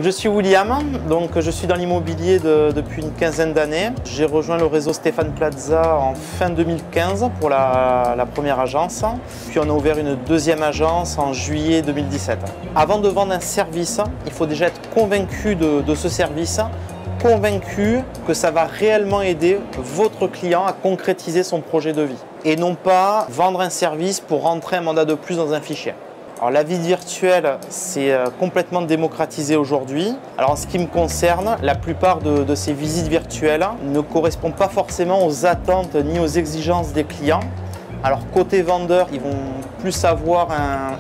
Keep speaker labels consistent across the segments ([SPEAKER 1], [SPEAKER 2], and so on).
[SPEAKER 1] Je suis William, donc je suis dans l'immobilier depuis une quinzaine d'années. J'ai rejoint le réseau Stéphane Plaza en fin 2015 pour la première agence. Puis on a ouvert une deuxième agence en juillet 2017. Avant de vendre un service, il faut déjà être convaincu de ce service, convaincu que ça va réellement aider votre client à concrétiser son projet de vie. Et non pas vendre un service pour rentrer un mandat de plus dans un fichier. Alors, la visite virtuelle, c'est complètement démocratisé aujourd'hui. Alors en ce qui me concerne, la plupart de ces visites virtuelles ne correspondent pas forcément aux attentes ni aux exigences des clients. Alors côté vendeur, ils vont plus avoir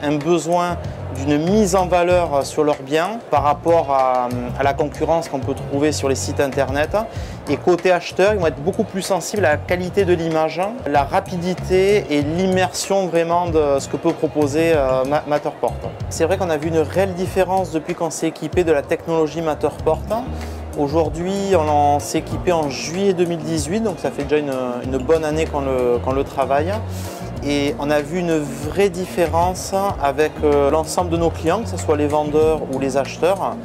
[SPEAKER 1] un besoin d'une mise en valeur sur leurs biens par rapport à la concurrence qu'on peut trouver sur les sites internet. Et côté acheteur, ils vont être beaucoup plus sensibles à la qualité de l'image, la rapidité et l'immersion vraiment de ce que peut proposer Matterport. C'est vrai qu'on a vu une réelle différence depuis qu'on s'est équipé de la technologie Matterport. Aujourd'hui, on s'est équipé en juillet 2018, donc ça fait déjà une bonne année qu'on le travaille. Et on a vu une vraie différence avec l'ensemble de nos clients, que ce soit les vendeurs ou les acheteurs.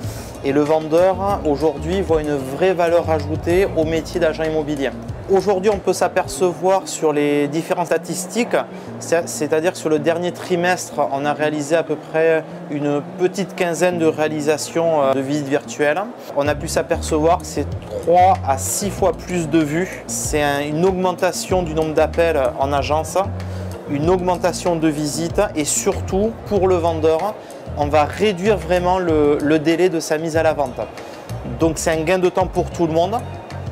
[SPEAKER 1] Et le vendeur, aujourd'hui, voit une vraie valeur ajoutée au métier d'agent immobilier. Aujourd'hui, on peut s'apercevoir sur les différentes statistiques, c'est-à-dire que sur le dernier trimestre, on a réalisé à peu près une petite quinzaine de réalisations de visites virtuelles. On a pu s'apercevoir que c'est 3 à 6 fois plus de vues. C'est une augmentation du nombre d'appels en agence, une augmentation de visites et surtout, pour le vendeur, on va réduire vraiment le délai de sa mise à la vente. Donc c'est un gain de temps pour tout le monde,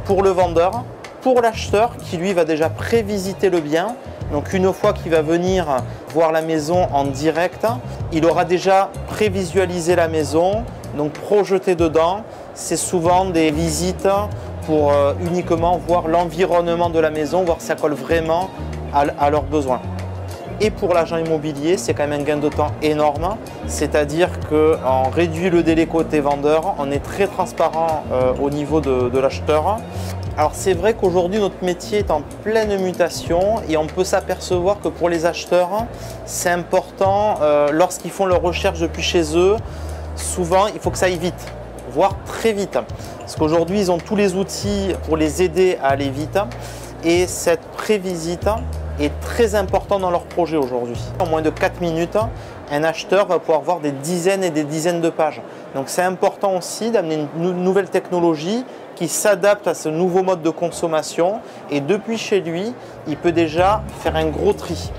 [SPEAKER 1] pour le vendeur, pour l'acheteur qui lui va déjà prévisiter le bien. Donc une fois qu'il va venir voir la maison en direct, il aura déjà prévisualisé la maison, donc projeté dedans. C'est souvent des visites pour uniquement voir l'environnement de la maison, voir si ça colle vraiment à leurs besoins. Et pour l'agent immobilier, c'est quand même un gain de temps énorme, c'est-à-dire qu'on réduit le délai côté vendeur, on est très transparent au niveau de l'acheteur. Alors c'est vrai qu'aujourd'hui notre métier est en pleine mutation et on peut s'apercevoir que pour les acheteurs, c'est important lorsqu'ils font leurs recherches depuis chez eux, souvent il faut que ça aille vite, voire très vite. Parce qu'aujourd'hui ils ont tous les outils pour les aider à aller vite et cette prévisite est très important dans leur projet aujourd'hui. En moins de 4 minutes, un acheteur va pouvoir voir des dizaines et des dizaines de pages. Donc c'est important aussi d'amener une nouvelle technologie qui s'adapte à ce nouveau mode de consommation et depuis chez lui, il peut déjà faire un gros tri.